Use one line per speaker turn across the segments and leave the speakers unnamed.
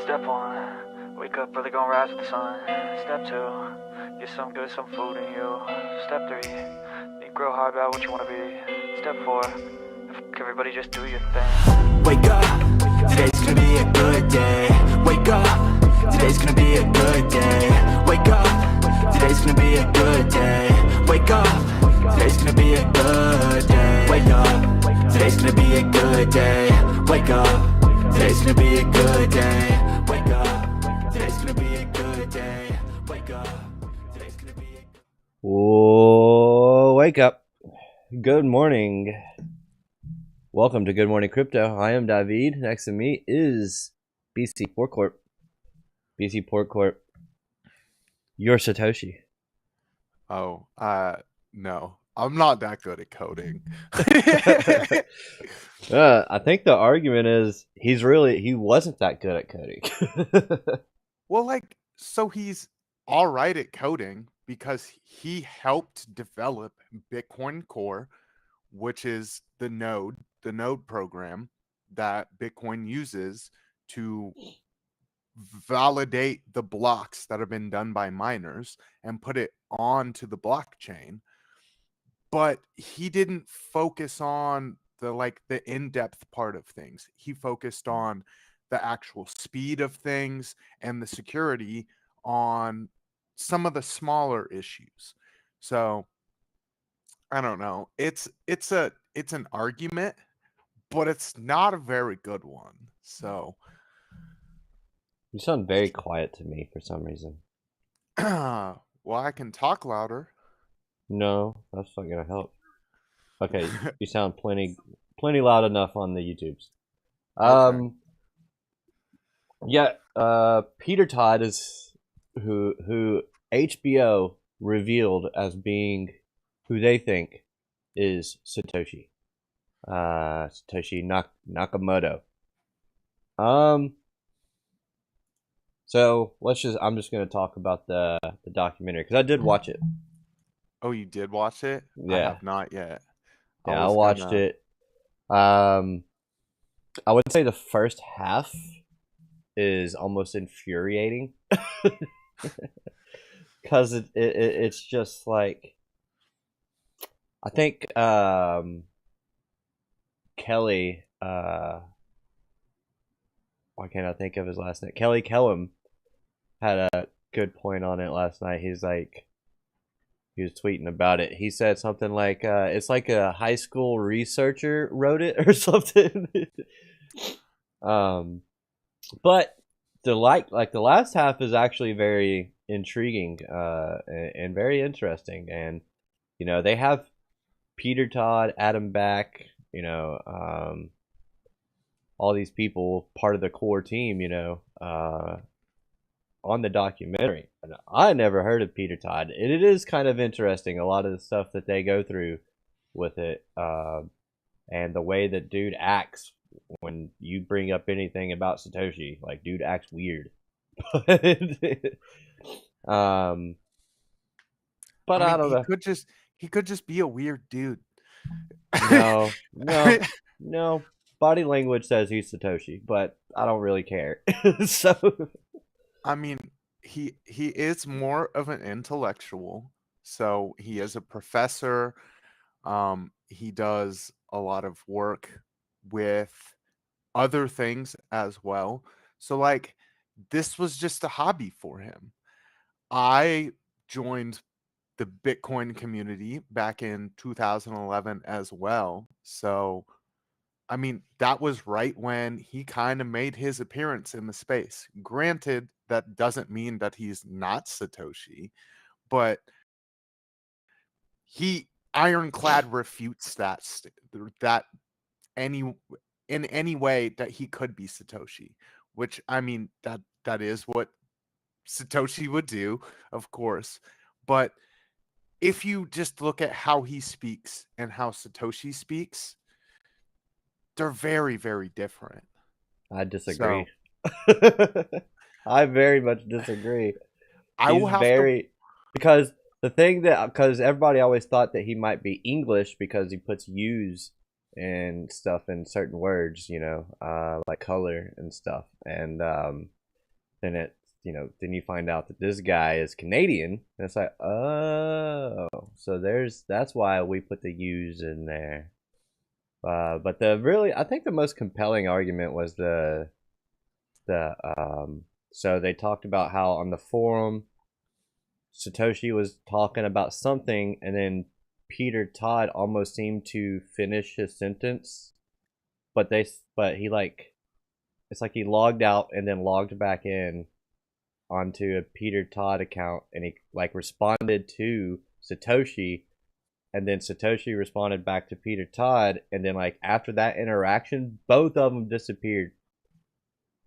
Step one, wake up early, gonna rise with the sun. Step two, get some good, some food in you. Step three, think real hard about what you wanna be. Step four, everybody just do your thing.
Wake up, today's gonna be a good day. Wake up, today's gonna be a good day. Wake up, today's gonna be a good day. Wake up, today's gonna be a good day. Wake up, today's gonna be a good day. Wake up, today's gonna be a good day. Wake up, today's gonna be a good day. Wake up, today's gonna be a
Whoa, wake up. Good morning. Welcome to Good Morning Crypto. I am David. Next to me is BC Port Corp. BC Port Corp. You're Satoshi.
Oh, no. I'm not that good at coding.
I think the argument is he wasn't that good at coding.
Well, so he's all right at coding because he helped develop Bitcoin Core, which is the node program that Bitcoin uses to validate the blocks that have been done by miners and put it onto the blockchain. But he didn't focus on the in-depth part of things. He focused on the actual speed of things and the security on some of the smaller issues. So I don't know. It's an argument, but it's not a very good one. So
You sound very quiet to me for some reason.
well, I can talk louder.
No, that's not gonna help. Okay, you sound plenty loud enough on the YouTubes.
Okay.
Yeah, Peter Todd is who HBO revealed as being who they think is Satoshi. Satoshi Nakamoto. So I'm just gonna talk about the documentary because I did watch it.
Oh, you did watch it? I
Yeah.
have not yet.
Yeah, I watched it. I would say the first half is almost infuriating because it's just like I think Kelly why can't I think of his last name? Kelly Kellum had a good point on it last night. He was tweeting about it. He said something like, it's like a high school researcher wrote it or something. But the last half is actually very intriguing and very interesting. And, you know, they have Peter Todd, Adam Back, you know, all these people part of the core team, you know, on the documentary. I never heard of Peter Todd. It is kind of interesting, a lot of the stuff that they go through with it, and the way that dude acts when you bring up anything about Satoshi. Like, dude acts weird. But I don't know.
He could just be a weird dude.
No. Body language says he's Satoshi, but I don't really care. So
I mean, he is more of an intellectual. So he is a professor. He does a lot of work with other things as well. So this was just a hobby for him. I joined the Bitcoin community back in 2011 as well. So I mean, that was right when he kind of made his appearance in the space. Granted, that doesn't mean that he's not Satoshi, but he ironclad refutes that any in any way that he could be Satoshi, which I mean that is what Satoshi would do, of course. But if you just look at how he speaks and how Satoshi speaks, they're very, very different.
I disagree. I very much disagree.
I will have to.
Because because everybody always thought that he might be English because he puts U's and stuff in certain words, you know, like color and stuff. And then then you find out that this guy is Canadian, and it's like, oh, so that's why we put the U's in there. But I think the most compelling argument was so they talked about how on the forum Satoshi was talking about something, and then Peter Todd almost seemed to finish his sentence, but he it's like he logged out and then logged back in onto a Peter Todd account, and he like responded to Satoshi, and then Satoshi responded back to Peter Todd, and then like after that interaction, both of them disappeared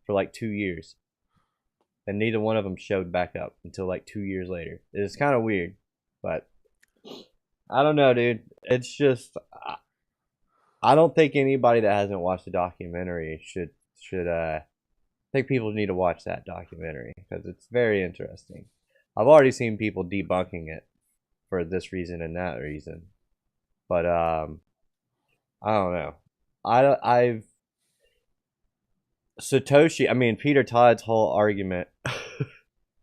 for like 2 years, and neither one of them showed back up until like 2 years later. It's kind of weird, but I don't know, dude. It's just I don't think anybody that hasn't watched the documentary should I think people need to watch that documentary because it's very interesting. I've already seen people debunking it for this reason and that reason, but I don't know. I've Satoshi. I mean, Peter Todd's whole argument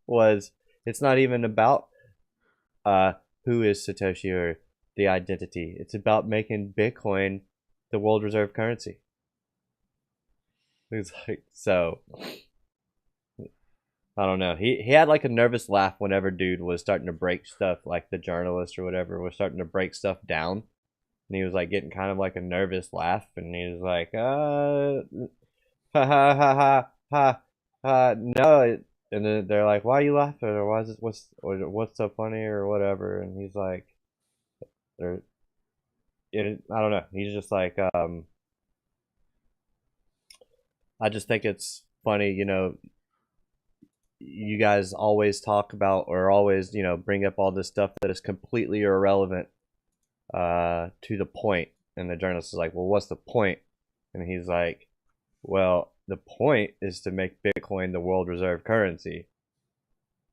was it's not even about who is Satoshi or the identity. It's about making Bitcoin the world reserve currency. It's like, so I don't know. He had like a nervous laugh whenever dude was starting to break stuff, like the journalist or whatever was starting to break stuff down, and he was like getting kind of like a nervous laugh, and he was like, ha ha ha ha ha, no. And then they're like, why are you laughing, or what's so funny or whatever, and he's like, I don't know. He's just like, I just think it's funny, you guys always talk about or always, bring up all this stuff that is completely irrelevant to the point. And the journalist is like, well, what's the point? And he's like, well, the point is to make Bitcoin the world reserve currency.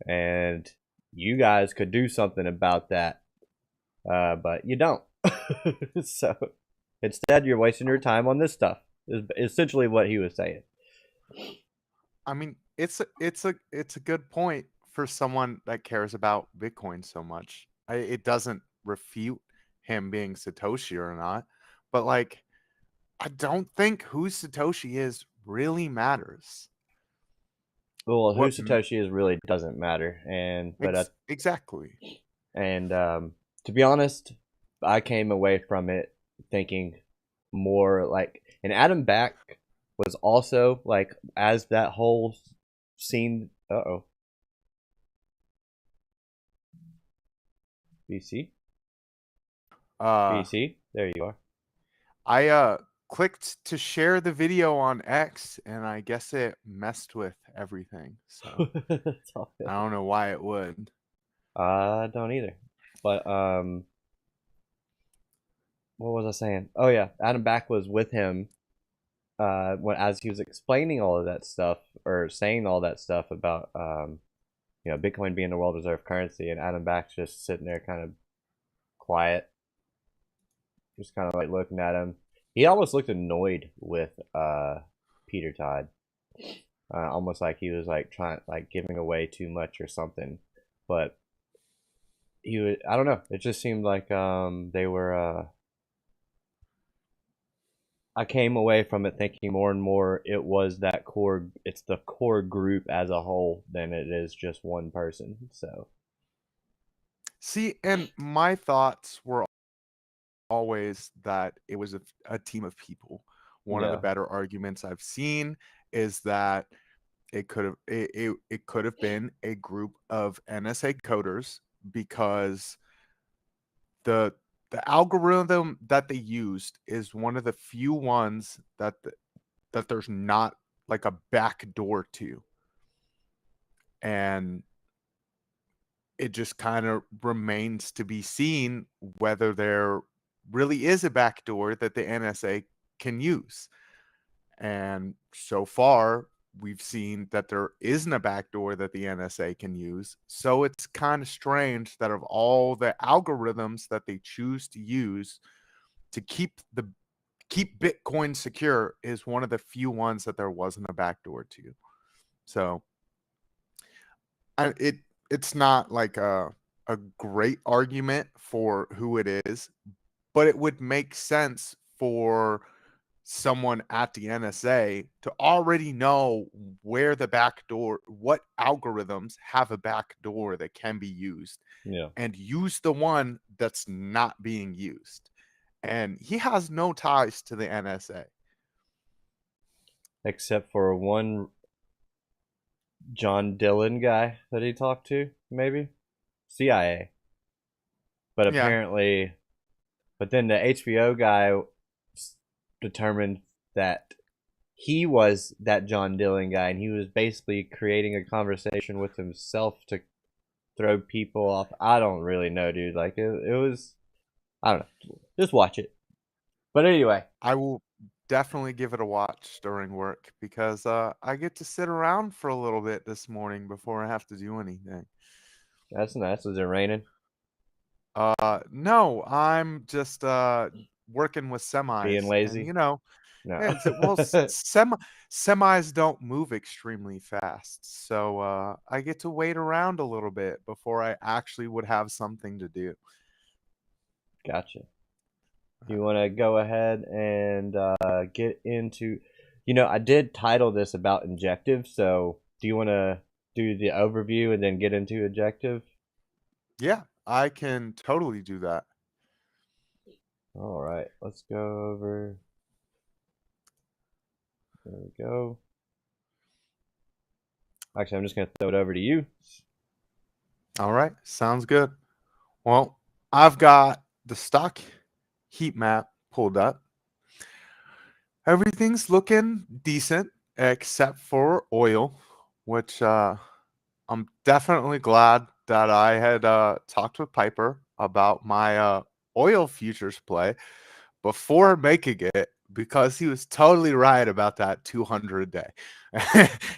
And you guys could do something about that, but you don't. So instead, you're wasting your time on this stuff. Is essentially what he was saying.
I mean, it's a good point for someone that cares about Bitcoin so much. It doesn't refute him being Satoshi or not, but like, I don't think who Satoshi is really matters.
Well, who Satoshi is really doesn't matter,
exactly.
And to be honest, I came away from it thinking more like, and Adam Back was also like, as that whole scene. BC. BC, there you are.
I clicked to share the video on X, and I guess it messed with everything. So I don't know why it would.
I don't either. But what was I saying? Oh yeah, Adam Back was with him as he was explaining all of that stuff, or saying all that stuff about Bitcoin being the world reserve currency, and Adam Back's just sitting there kind of quiet, just kind of like looking at him. He almost looked annoyed with Peter Todd, almost like he was like giving away too much or something. But I don't know. It just seemed like they were. I came away from it thinking more and more it was that core. It's the core group as a whole than it is just one person. So,
see, and my thoughts were always that it was a team of people. One of the better arguments I've seen is that it could have been a group of NSA coders, because the algorithm that they used is one of the few ones that there's not like a back door to, and it just kind of remains to be seen whether there really is a back door that the NSA can use. And so far, we've seen that there isn't a backdoor that the NSA can use. So it's kind of strange that of all the algorithms that they choose to use to keep Bitcoin secure is one of the few ones that there wasn't a backdoor to. So it's not like a great argument for who it is, but it would make sense for someone at the NSA to already know where the back door, what algorithms have a back door that can be used,
Yeah.
and use the one that's not being used. And he has no ties to the NSA.
Except for one John Dillon guy that he talked to, maybe CIA. But
Yeah.
apparently, but then the HBO guy determined that he was that John Dillon guy, and he was basically creating a conversation with himself to throw people off. I don't really know, dude. Like it was, I don't know. Just watch it. But anyway,
I will definitely give it a watch during work because I get to sit around for a little bit this morning before I have to do anything.
that's nice. Was it raining?
No, I'm just working with
Being
semis, and
lazy? No.
yeah, semis don't move extremely fast, so I get to wait around a little bit before I actually would have something to do.
Gotcha. You want to go ahead and get into, you know, I did title this about Injective, so do you want to do the overview and then get into Injective?
Yeah, I can totally do that.
All right, let's go over. There we go. Actually, I'm just going to throw it over to you.
All right, sounds good. Well, I've got the stock heat map pulled up. Everything's looking decent except for oil, which I'm definitely glad that I had talked with Piper about my oil futures play before making it because he was totally right about that 200 a day.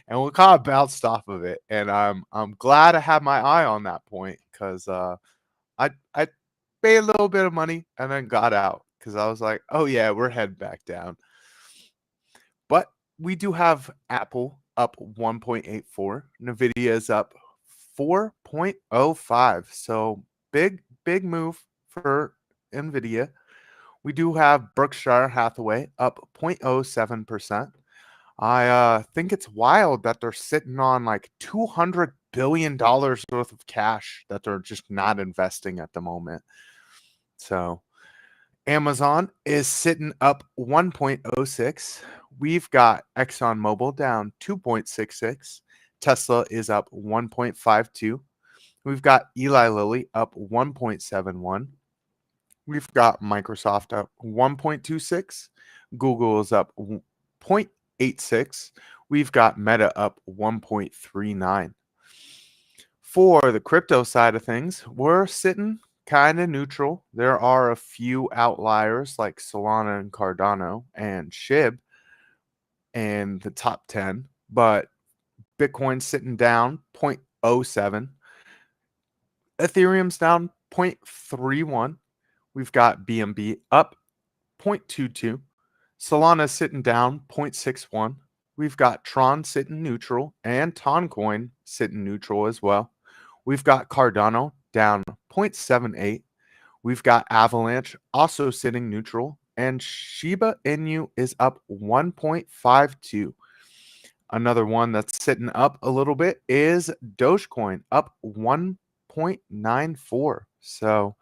And we kind of bounced off of it. And I'm glad I had my eye on that point because I paid a little bit of money and then got out because I was like, oh yeah, we're heading back down. But we do have Apple up 1.84. Nvidia is up 4.05. So big move for Nvidia. We do have Berkshire Hathaway up 0.07%. I think it's wild that they're sitting on like $200 billion worth of cash that they're just not investing at the moment. So Amazon is sitting up 1.06. We've got ExxonMobil down 2.66. Tesla is up 1.52. We've got Eli Lilly up 1.71. We've got Microsoft up 1.26. Google is up 0.86. We've got Meta up 1.39. For the crypto side of things, we're sitting kind of neutral. There are a few outliers like Solana and Cardano and SHIB and the top 10, but Bitcoin's sitting down 0.07. Ethereum's down 0.31. We've got BNB up 0.22. Solana's sitting down 0.61. We've got Tron sitting neutral and Toncoin sitting neutral as well. We've got Cardano down 0.78. We've got Avalanche also sitting neutral. And Shiba Inu is up 1.52. Another one that's sitting up a little bit is Dogecoin, up 1.94. So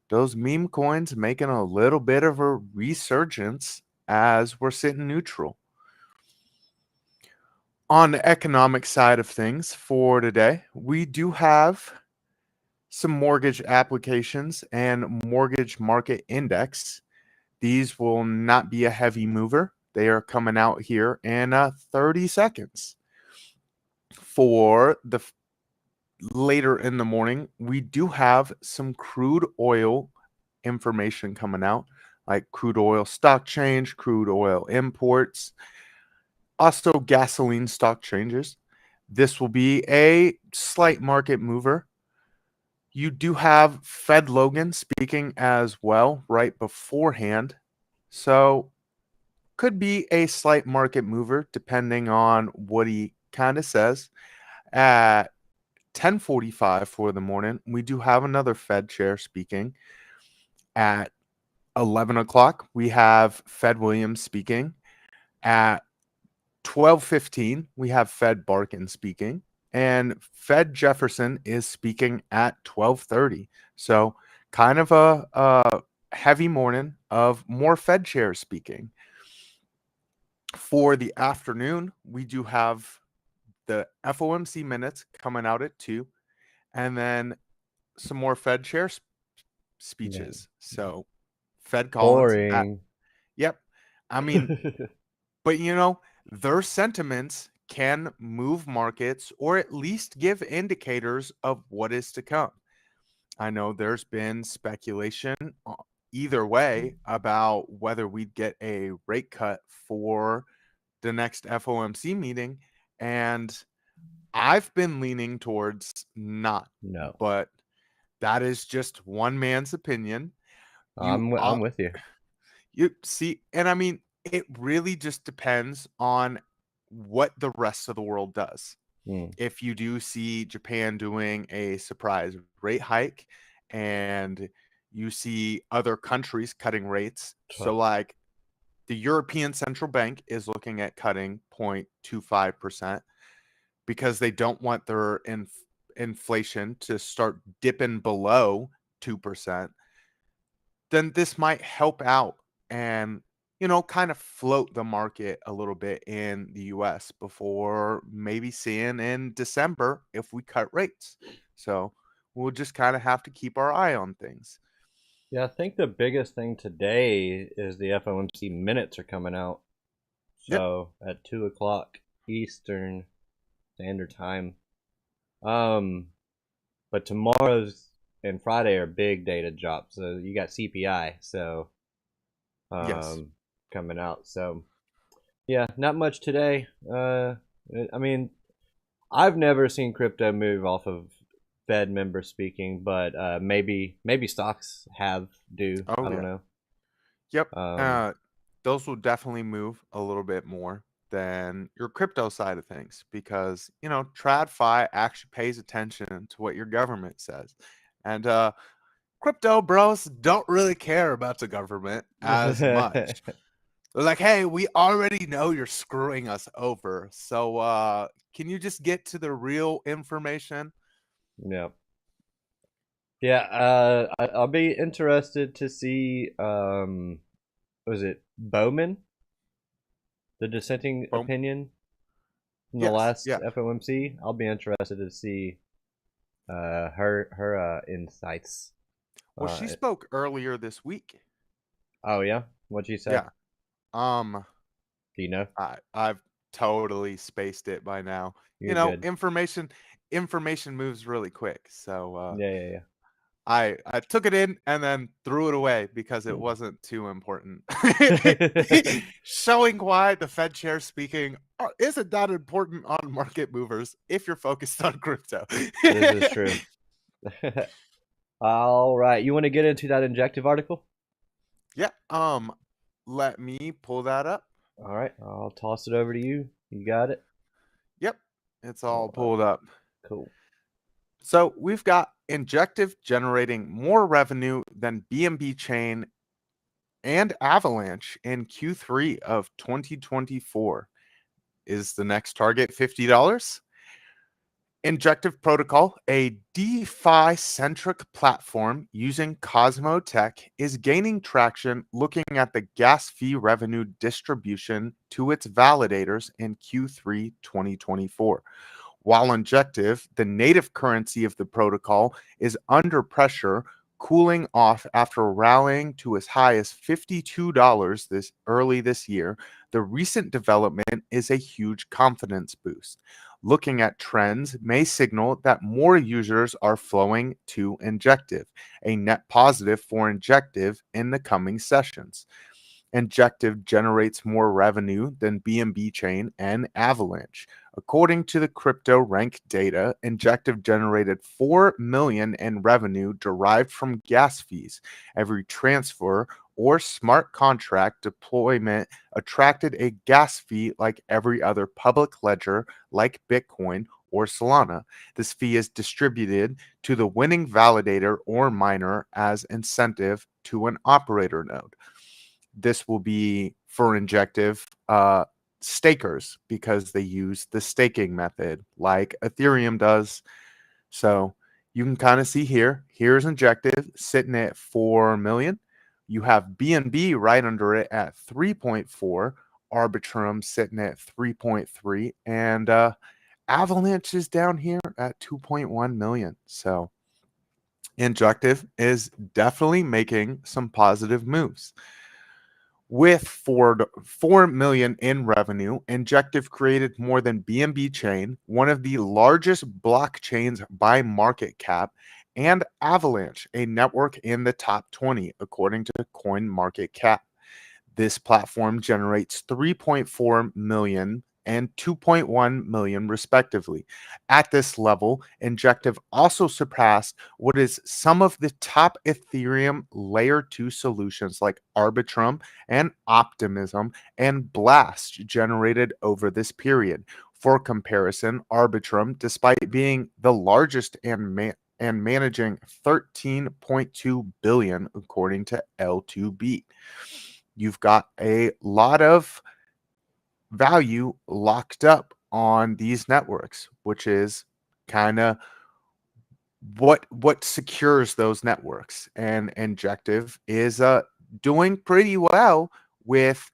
those meme coins making a little bit of a resurgence as we're sitting neutral. On the economic side of things for today, we do have some mortgage applications and mortgage market index. These will not be a heavy mover. They are coming out here in 30 seconds. For the later in the morning, we do have some crude oil information coming out, like crude oil stock change, crude oil imports, also gasoline stock changes. This will be a slight market mover. You do have Fed Logan speaking as well right beforehand. So could be a slight market mover depending on what he kind of says. At 10:45 for the morning, we do have another Fed chair speaking. At 11 o'clock, we have Fed Williams speaking. At 12:15, we have Fed Barkin speaking. And Fed Jefferson is speaking at 12:30. So kind of a heavy morning of more Fed chairs speaking. For the afternoon, we do have the FOMC minutes coming out at 2, and then some more Fed chair
Yeah.
speeches. So Fed Collins at,
Boring.
yep. I mean, but their sentiments can move markets or at least give indicators of what is to come. I know there's been speculation either way about whether we'd get a rate cut for the next FOMC meeting, and I've been leaning towards not,
No,
but that is just one man's opinion. You
I'm with you.
you see, and I mean, it really just depends on what the rest of the world does.
Mm.
If you do see Japan doing a surprise rate hike and you see other countries cutting rates, so like the European Central Bank is looking at cutting 0.25% because they don't want their inflation to start dipping below 2%, then this might help out and kind of float the market a little bit in the US before maybe seeing in December if we cut rates. So we'll just kind of have to keep our eye on things.
Yeah, I think the biggest thing today is the FOMC minutes are coming out.
Yep.
So at 2 o'clock Eastern Standard Time. But tomorrow's and Friday are big data drops. So you got CPI, so
Yes.
coming out. So yeah, not much today. I mean, I've never seen crypto move off of Fed members speaking, but maybe stocks do.
Oh
I don't
yeah.
know.
Yep.
Um,
Those will definitely move a little bit more than your crypto side of things because, TradFi actually pays attention to what your government says. And crypto bros don't really care about the government as much. They're like, hey, we already know you're screwing us over. So can you just get to the real information?
yeah. Yeah, I'll be interested to see. Was it Bowman, the dissenting
Boom.
opinion from the
Yes.
last
Yeah.
FOMC? I'll be interested to see her insights.
Well, she
Uh,
spoke earlier this week.
oh yeah, what'd you say?
Yeah. Um,
Do you know?
I've totally spaced it by now.
You're good.
Information moves really quick. So
Yeah.
I took it in and then threw it away because it
Hmm.
wasn't too important. Showing why the Fed chair speaking isn't that important on market movers if you're focused on crypto.
This is true. All right, you want to get into that Injective article?
Yeah. Let me pull that up.
All right, I'll toss it over to you. You got it.
Yep. It's all
All right,
pulled up.
cool.
So we've got Injective generating more revenue than BNB Chain and Avalanche in Q3 of 2024. Is the next target $50? Injective Protocol, a DeFi-centric platform using Cosmo Tech, is gaining traction looking at the gas fee revenue distribution to its validators in Q3 2024. While Injective, the native currency of the protocol, is under pressure, cooling off after rallying to as high as $52 this year, the recent development is a huge confidence boost. Looking at trends may signal that more users are flowing to Injective, a net positive for Injective in the coming sessions. Injective generates more revenue than BNB Chain and Avalanche. According to the crypto rank data, Injective generated 4 million in revenue derived from gas fees. Every transfer or smart contract deployment attracted a gas fee like every other public ledger like Bitcoin or Solana. This fee is distributed to the winning validator or miner as incentive to an operator node. This will be for Injective stakers because they use the staking method like Ethereum does. So you can kind of see here, here's Injective sitting at 4 million. You have BNB right under it at 3.4, Arbitrum sitting at 3.3, and Avalanche is down here at 2.1 million. So Injective is definitely making some positive moves. With 4 million in revenue, Injective created more than BNB Chain, one of the largest blockchains by market cap, and Avalanche, a network in the top 20, according to CoinMarketCap. This platform generates 3.4 million and 2.1 million respectively. At this level, Injective also surpassed what is some of the top Ethereum layer 2 solutions like Arbitrum and Optimism and Blast generated over this period. For comparison, Arbitrum, despite being the largest and managing 13.2 billion according to L2B. You've got a lot of value locked up on these networks, which is kind of what secures those networks. And Injective is doing pretty well with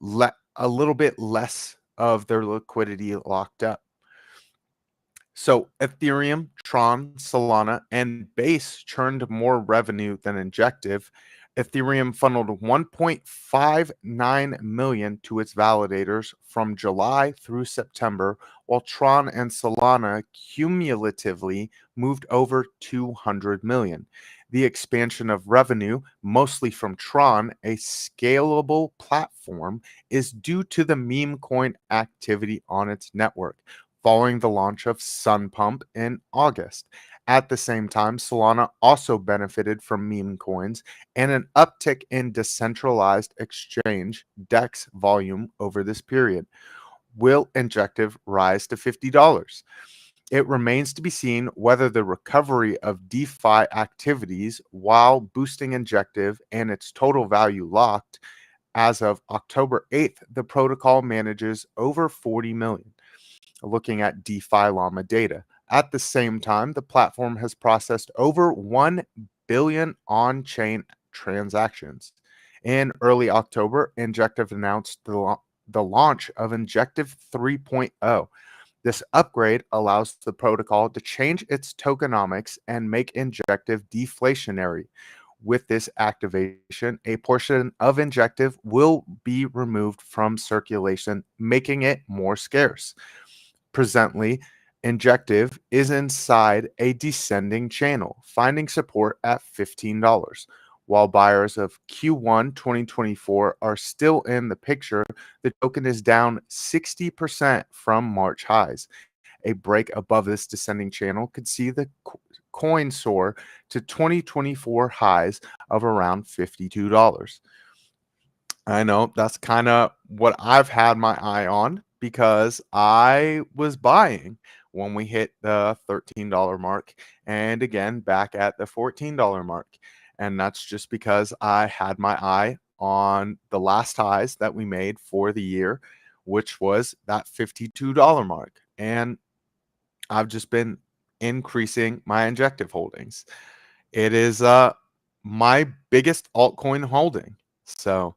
a little bit less of their liquidity locked up. So Ethereum, Tron, Solana, and Base churned more revenue than Injective. Ethereum funneled 1.59 million to its validators from July through September, while Tron and Solana cumulatively moved over 200 million. The expansion of revenue, mostly from Tron, a scalable platform, is due to the meme coin activity on its network following the launch of Sunpump in August. At the same time, Solana also benefited from meme coins and an uptick in decentralized exchange DEX volume over this period. Will Injective rise to $50? It remains to be seen whether the recovery of DeFi activities, while boosting Injective and its total value locked, as of October 8th, the protocol manages over 40 million. Looking at DeFi Llama data. At the same time, the platform has processed over 1 billion on-chain transactions. In early October, Injective announced the launch of Injective 3.0. This upgrade allows the protocol to change its tokenomics and make Injective deflationary. With this activation, a portion of Injective will be removed from circulation, making it more scarce. Presently, Injective is inside a descending channel, finding support at $15. While buyers of Q1 2024 are still in the picture, the token is down 60% from March highs. A break above this descending channel could see the coin soar to 2024 highs of around $52. I know that's kind of what I've had my eye on because I was buying when we hit the $13 mark and again back at the $14 mark. And that's just because I had my eye on the last highs that we made for the year, which was that $52 mark. And I've just been increasing my Injective holdings. It is my biggest altcoin holding. So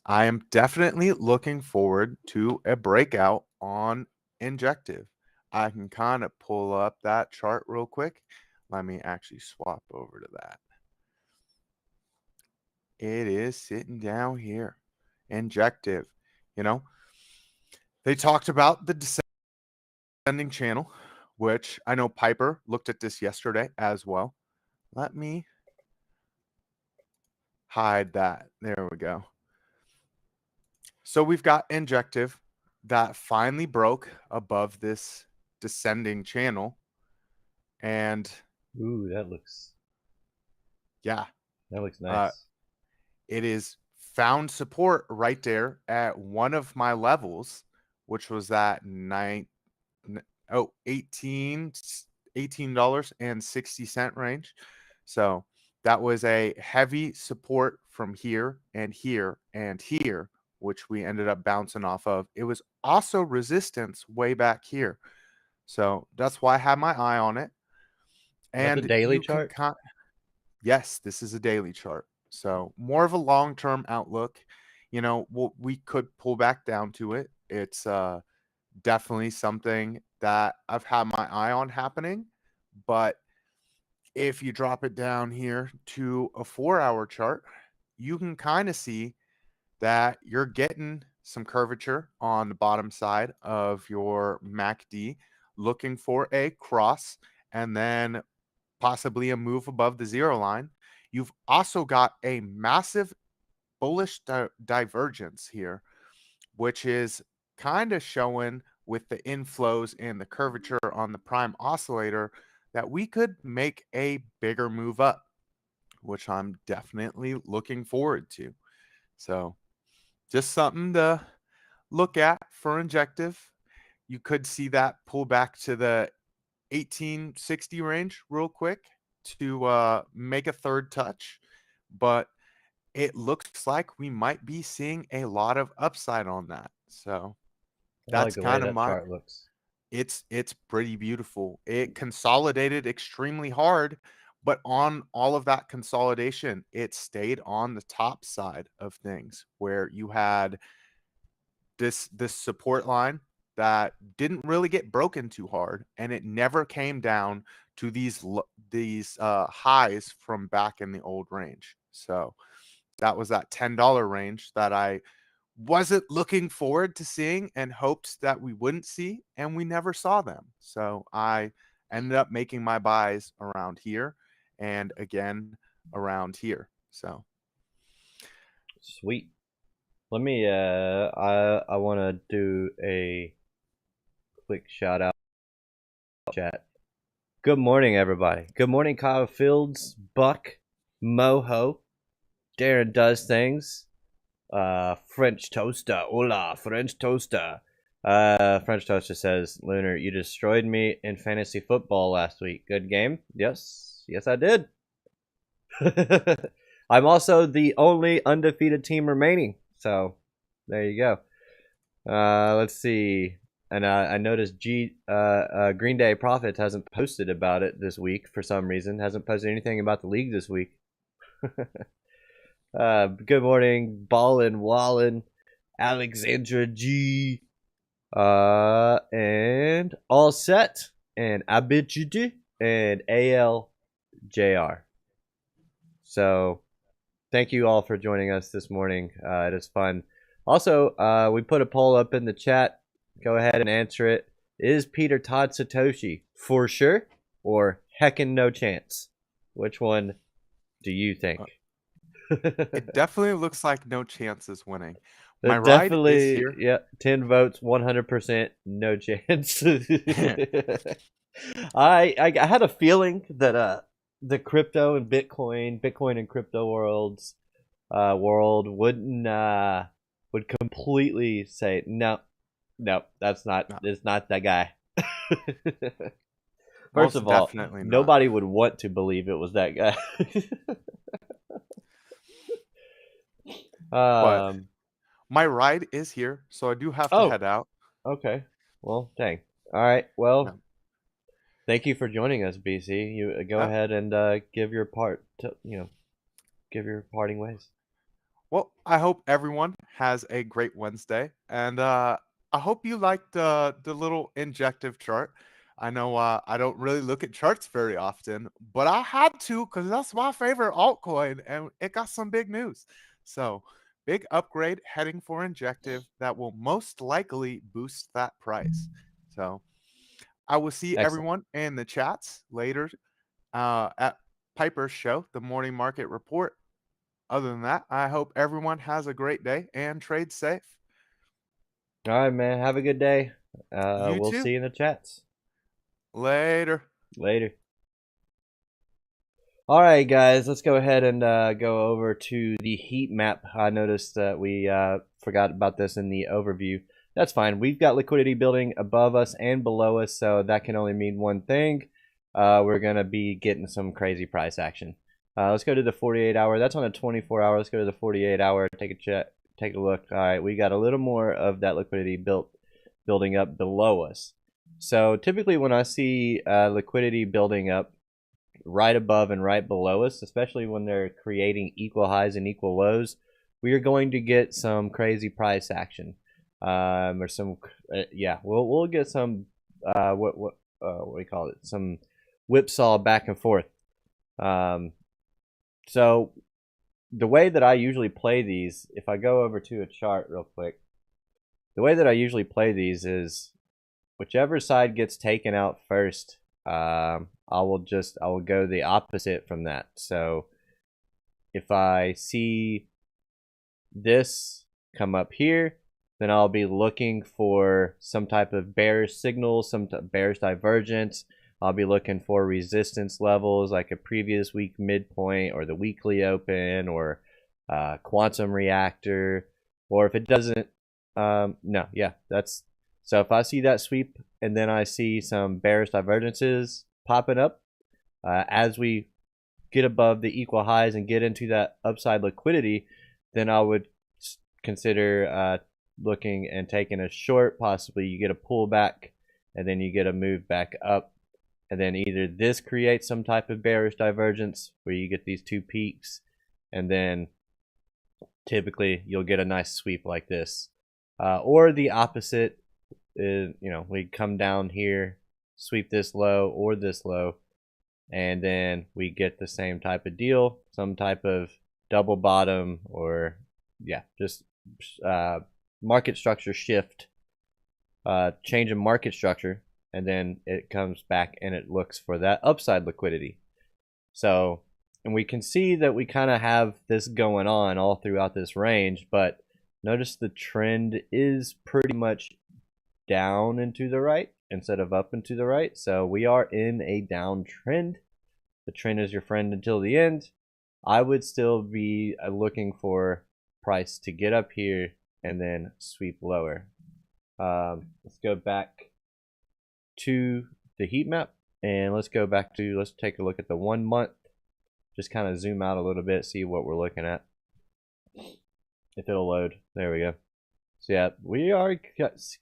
I am definitely looking forward to a breakout on Injective. I can kind of pull up that chart real quick. Let me actually swap over to that. It is sitting down here. Injective. You know, they talked about the descending channel, which I know Piper looked at this yesterday as well. Let me hide that. There we go. So we've got Injective that finally broke above this descending channel. And
Ooh, that looks
yeah,
nice.
it is found support right there at one of my levels, which was that $18.60 range. So that was a heavy support from here and here and here, which we ended up bouncing off of. It was also resistance way back here. So that's why I had my eye on it.
That's a
And
daily
you can
chart.
yes, this is a daily chart. So more of a long-term outlook. We could pull back down to it. It's definitely something that I've had my eye on happening. But if you drop it down here to a 4-hour chart, you can kind of see that you're getting some curvature on the bottom side of your MACD, looking for a cross and then possibly a move above the zero line. You've also got a massive bullish divergence here, which is kind of showing with the inflows and the curvature on the prime oscillator that we could make a bigger move up, which I'm definitely looking forward to. So just something to look at for Injective. You could see that pull back to the 1860 range real quick to make a third touch, but it looks like we might be seeing a lot of upside on that. So
I like
that's
the way
kind of
that
my
chart looks.
it's pretty beautiful. It consolidated extremely hard, but on all of that consolidation, it stayed on the top side of things where you had this support line that didn't really get broken too hard, and it never came down to these highs from back in the old range. So that was that $10 range that I wasn't looking forward to seeing and hoped that we wouldn't see, and we never saw them. So I ended up making my buys around here and again around here. So
Sweet. Let me I want to do a quick shout out chat. Good morning, everybody. Good morning, Kyle Fields, Buck, Moho, Darren Does Things, French Toaster, hola, French Toaster. French Toaster says, Lunar, you destroyed me in fantasy football last week. Good game? Yes, I did. I'm also the only undefeated team remaining. So, there you go. Let's see. And I noticed Green Day Profits hasn't posted about it this week for some reason. Hasn't posted anything about the league this week. Good morning, Ballin, Wallin, Alexandra G, and All Set, and Abidjidi, and ALJR. So, thank you all for joining us this morning. It is fun. Also, we put a poll up in the chat. Go ahead and answer it. Is Peter Todd Satoshi for sure or heckin' no chance? Which one do you think?
it definitely looks like no chance is winning. My
There's
ride is
definitely,
here.
yeah, 10 votes, 100%, no chance. I had a feeling that the crypto and Bitcoin and crypto world would completely say no, that's not,
No,
it's not that guy. First
most
of all,
definitely not.
nobody would want to believe it was that guy.
But my ride is here, so I do have to
Oh,
head out.
okay. Well, dang. All right. Well,
No.
thank you for joining us, BC. You go ahead and give your give your parting ways.
Well, I hope everyone has a great Wednesday, and I hope you liked the little injective chart. I know I don't really look at charts very often, but I had to because that's my favorite altcoin, and it got some big news. So, big upgrade heading for injective that will most likely boost that price. So, I will see
Excellent.
everyone in the chats later at Piper's show, the morning market report. Other than that, I hope everyone has a great day and trade safe.
All right, man. Have a good day.
You
We'll
too.
see you in the chats.
Later.
Later. All right, guys. Let's go ahead and go over to the heat map. I noticed that we forgot about this in the overview. that's fine. We've got liquidity building above us and below us, so that can only mean one thing. We're going to be getting some crazy price action. Let's go to the 48 hour. That's on a 24 hour. Let's go to the 48 hour. Take a check. Take a look. All right, we got a little more of that liquidity building up below us. So typically when I see liquidity building up right above and right below us, especially when they're creating equal highs and equal lows, we are going to get some crazy price action. Or some, we'll get some, what do we call it? Some whipsaw back and forth. So the way that I usually play these, if I go over to a chart real quick, the way that I usually play these is whichever side gets taken out first, I will go the opposite from that. So if I see this come up here, then I'll be looking for some type of bearish signal, some bearish divergence. I'll be looking for resistance levels like a previous week midpoint or the weekly open or quantum reactor. Or if it doesn't, so if I see that sweep and then I see some bearish divergences popping up, as we get above the equal highs and get into that upside liquidity, then I would consider looking and taking a short. Possibly you get a pullback and then you get a move back up, and then either this creates some type of bearish divergence where you get these two peaks, and then typically you'll get a nice sweep like this, or the opposite is, we come down here, sweep this low or this low, and then we get the same type of deal, some type of double bottom, or just market structure shift, change in market structure, and then it comes back and it looks for that upside liquidity. So, and we can see that we kind of have this going on all throughout this range, but notice the trend is pretty much down and to the right instead of up and to the right. So we are in a downtrend. The trend is your friend until the end. I would still be looking for price to get up here and then sweep lower. Let's go back to the heat map, and let's take a look at the 1 month. Just kind of zoom out a little bit, see what we're looking at. If it'll load. There we go. So yeah, we are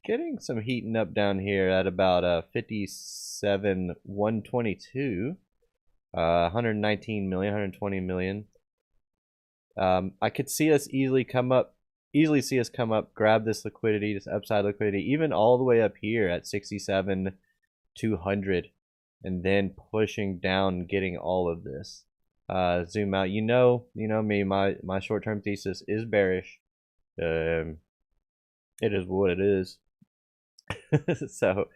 getting some heating up down here at about 57,122, 119 million, 120 million. I could see us easily see us come up, grab this liquidity, this upside liquidity, even all the way up here at 67,200, and then pushing down, getting all of this. Zoom out. You know me. My short-term thesis is bearish. It is what it is. So,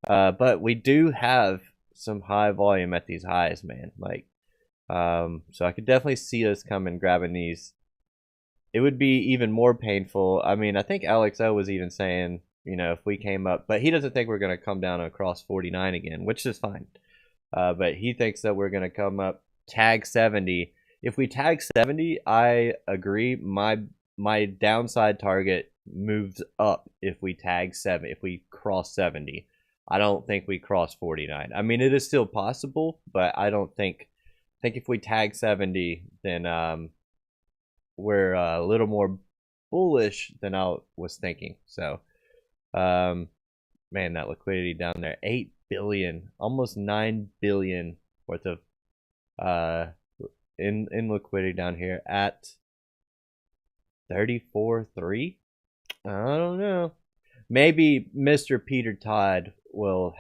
but we do have some high volume at these highs, man. Like, so I could definitely see us coming, grabbing these. It would be even more painful. I mean, I think Alex O was even saying, if we came up, but he doesn't think we're going to come down across 49 again, which is fine. But he thinks that we're going to come up, tag 70. If we tag 70, I agree. My downside target moves up if we tag 7, if we cross 70. I don't think we cross 49. I mean, it is still possible, but I don't think if we tag 70, then we're a little more bullish than I was thinking. So, man, that liquidity down there, 8 billion, almost 9 billion worth of in liquidity down here at 34.3. I don't know. Maybe Mr. Peter Todd will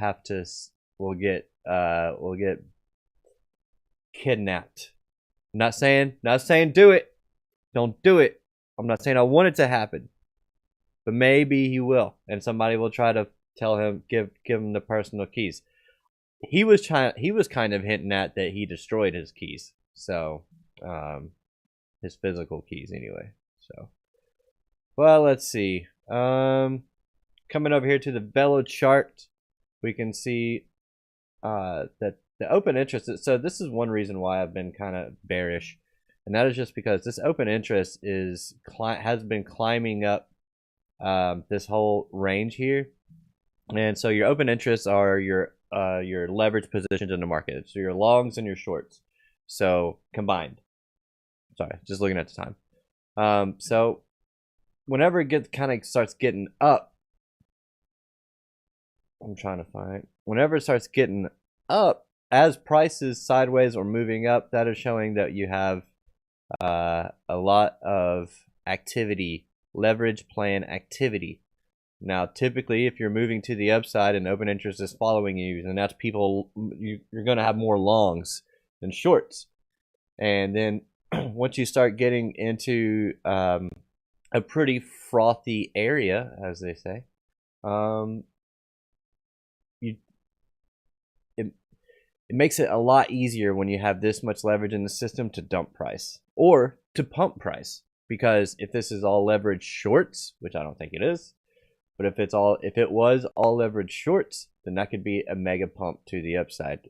get kidnapped. Not saying do it. Don't do it. I'm not saying I want it to happen, but maybe he will, and somebody will try to tell him, give him the personal keys. He was kind of hinting at that he destroyed his keys, so his physical keys anyway. So, well, let's see. Coming over here to the Velo chart, we can see that the open interest. So this is one reason why I've been kind of bearish, and that is just because this open interest has been climbing up this whole range here. And so your open interests are your leverage positions in the market. So your longs and your shorts. So combined. Sorry, just looking at the time. So whenever it kind of starts getting up, I'm trying to find. Whenever it starts getting up, as prices sideways or moving up, that is showing that you have a lot of activity, leverage plan activity. Now, typically, if you're moving to the upside and open interest is following you, then that's people, you're going to have more longs than shorts. And then once you start getting into a pretty frothy area, as they say, it makes it a lot easier when you have this much leverage in the system to dump price or to pump price. Because if this is all leverage shorts, which I don't think it is, but if it was all leverage shorts, then that could be a mega pump to the upside.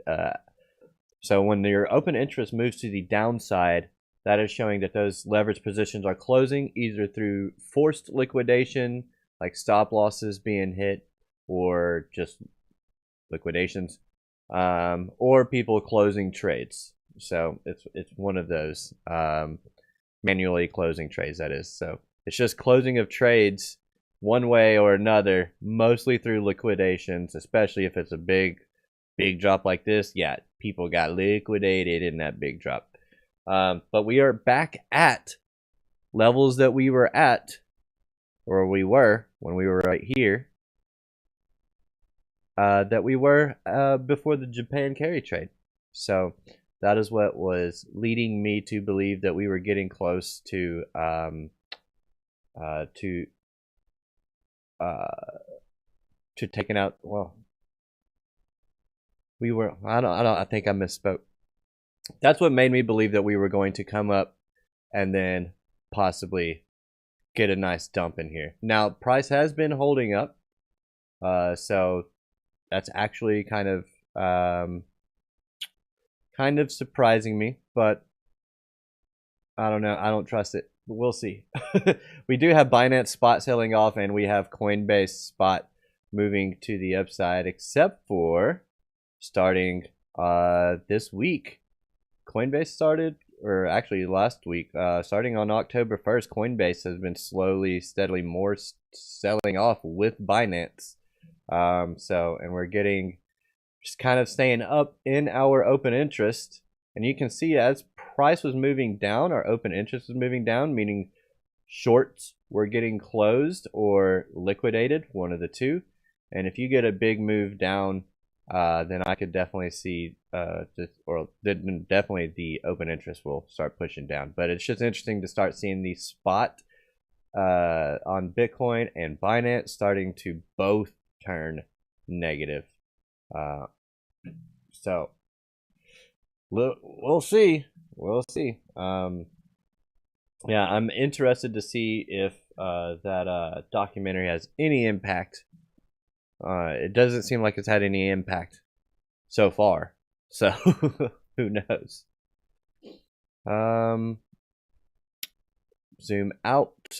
So when your open interest moves to the downside, that is showing that those leverage positions are closing either through forced liquidation, like stop losses being hit, or just liquidations, or people closing trades. So it's one of those, manually closing trades, that is. So it's just closing of trades one way or another, mostly through liquidations, especially if it's a big drop like this. Yeah, people got liquidated in that big drop. But we are back at levels that we were at, or we were when we were right here, that we were before the Japan carry trade. So that is what was leading me to believe that we were getting close to taking out. Well, we were. I think I misspoke. That's what made me believe that we were going to come up and then possibly get a nice dump in here. Now, price has been holding up, so that's actually kind of surprising me, but I don't know. I don't trust it. But we'll see. We do have Binance spot selling off, and we have Coinbase spot moving to the upside, except for starting this week. Coinbase started, or actually last week, starting on October 1st, Coinbase has been slowly, steadily more selling off with Binance. And we're getting, just kind of staying up in our open interest. And you can see as price was moving down, our open interest was moving down, meaning shorts were getting closed or liquidated, one of the two. And if you get a big move down, then I could definitely see, definitely the open interest will start pushing down. But it's just interesting to start seeing the spot on Bitcoin and Binance starting to both turn negative. So we'll see. We'll see. Yeah, I'm interested to see if that documentary has any impact. It doesn't seem like it's had any impact so far. So who knows? Zoom out.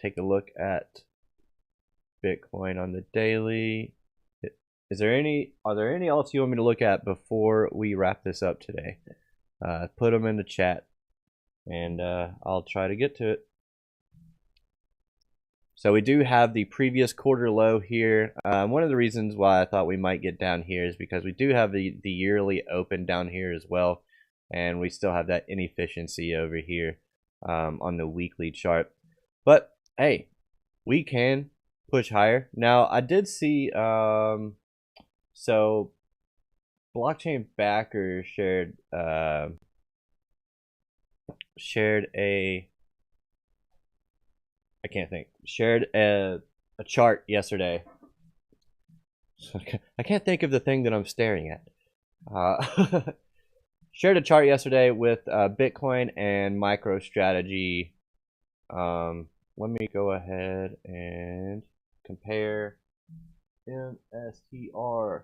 Take a look at Bitcoin on the daily. Are there any else you want me to look at before we wrap this up today? Put them in the chat, and I'll try to get to it. So we do have the previous quarter low here. One of the reasons why I thought we might get down here is because we do have the yearly open down here as well, and we still have that inefficiency over here on the weekly chart. But hey, we can push higher. Now I did see so blockchain backer shared a chart yesterday. I can't think of the thing that I'm staring at. Shared a chart yesterday with Bitcoin and MicroStrategy. Let me go ahead and compare MSTR.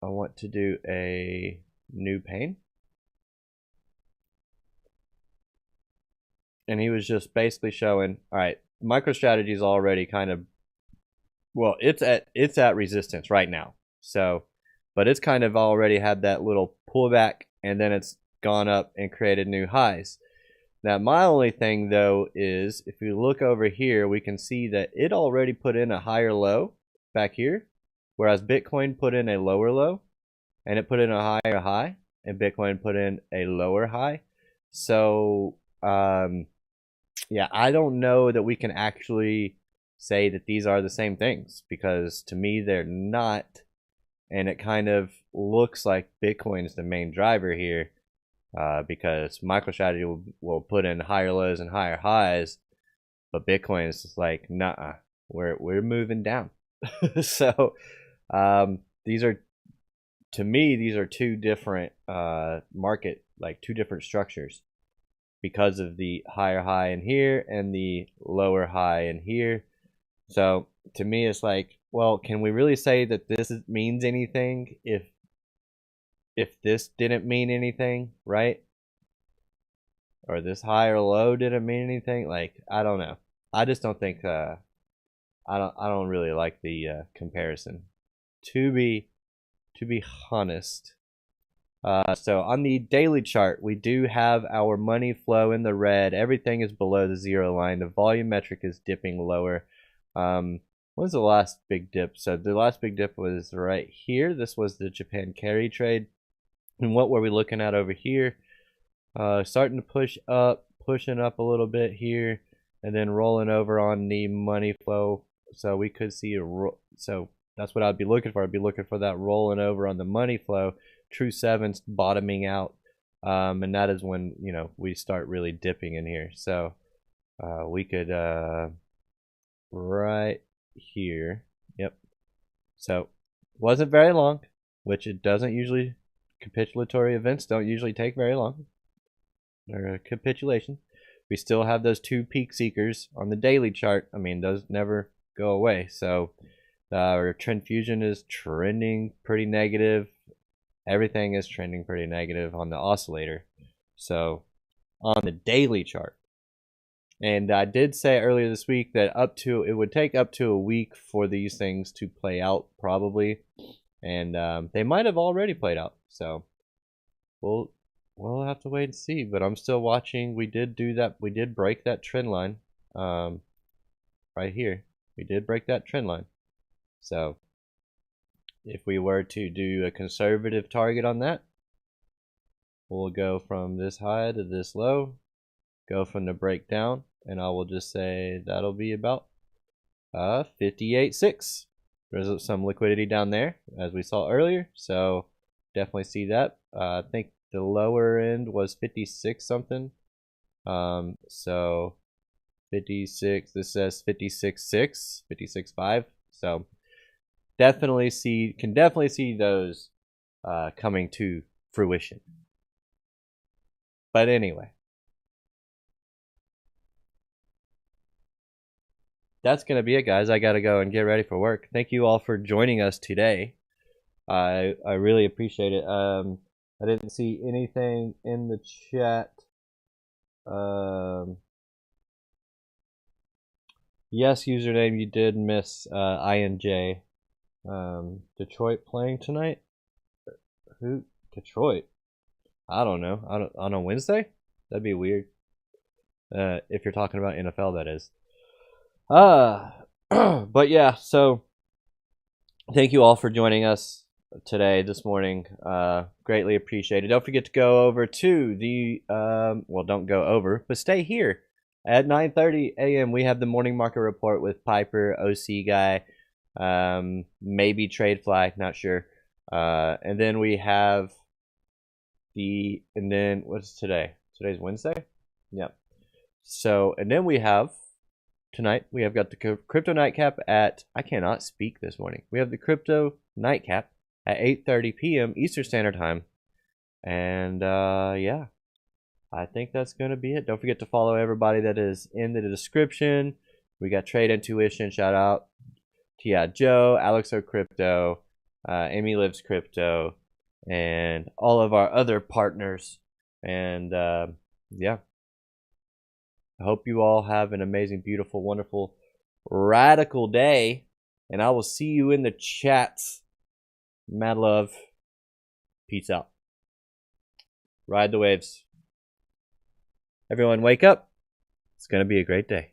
I want to do a new pane. and he was just basically showing, all right, MicroStrategy is already kind of, well, it's at resistance right now. So, but it's kind of already had that little pullback, and then it's gone up and created new highs. Now, my only thing though is if you look over here, we can see that it already put in a higher low back here, whereas Bitcoin put in a lower low, and it put in a higher high, and Bitcoin put in a lower high. So, yeah, I don't know that we can actually say that these are the same things, because to me they're not, and it kind of looks like Bitcoin is the main driver here, because MicroStrategy will put in higher lows and higher highs, but Bitcoin is just like, nah, we're moving down. So these are, to me, these are two different market, like two different structures, because of the higher high in here and the lower high in here. So to me, it's like, well, can we really say that this means anything if this didn't mean anything, right? Or this high or low didn't mean anything? Like, I don't know. I just don't think I don't really like the comparison, to be honest. So on the daily chart, we do have our money flow in the red. Everything is below the zero line. The volume metric is dipping lower. When's the last big dip? So the last big dip was right here. This was the Japan carry trade. And what were we looking at over here? Starting to push up, pushing up a little bit here, and then rolling over on the money flow. So we could see so that's what I'd be looking for. I'd be looking for that rolling over on the money flow. True sevens bottoming out, and that is when, you know, we start really dipping in here. So we could right here, yep. So wasn't very long, which it doesn't usually, capitulatory events don't usually take very long, or a capitulation. We still have those two peak seekers on the daily chart. I mean, those never go away. So our trend fusion is trending pretty negative. Everything is trending pretty negative on the oscillator. So on the daily chart, and I did say earlier this week that it would take up to a week for these things to play out, probably, and they might have already played out. So we'll have to wait and see. But I'm still watching. We did do that. We did break that trend line, right here. We did break that trend line. So if we were to do a conservative target on that, we'll go from this high to this low, go from the breakdown, and I will just say that'll be about 58.6. There's some liquidity down there, as we saw earlier, so definitely see that. I think the lower end was 56 something. So 56, this says 56.6, 56.5. So can definitely see those coming to fruition. But anyway, that's gonna be it, guys. I gotta go and get ready for work. Thank you all for joining us today. I really appreciate it. I didn't see anything in the chat. Yes, username, you did miss INJ. Detroit playing tonight? Who? Detroit? I don't know. On a Wednesday? That'd be weird. If you're talking about NFL, that is. But yeah, so thank you all for joining us today, this morning. Greatly appreciated. Don't forget to go over to the, well, don't go over, but stay here. At 9:30 a.m., we have the morning market report with Piper, OC guy, maybe Tradefly, not sure. And then we have and then what's today? Today's Wednesday? Yep. So, and then we have tonight, we have got the crypto nightcap at, I cannot speak this morning. We have the crypto nightcap at 8:30 p.m. Eastern Standard Time. And yeah, I think that's going to be it. Don't forget to follow everybody that is in the description. We got Trade Intuition, shout out T.I. Joe, Alex O Crypto, Amy Lives Crypto, and all of our other partners. And yeah, I hope you all have an amazing, beautiful, wonderful, radical day. And I will see you in the chats. Mad love. Peace out. Ride the waves. Everyone wake up. It's going to be a great day.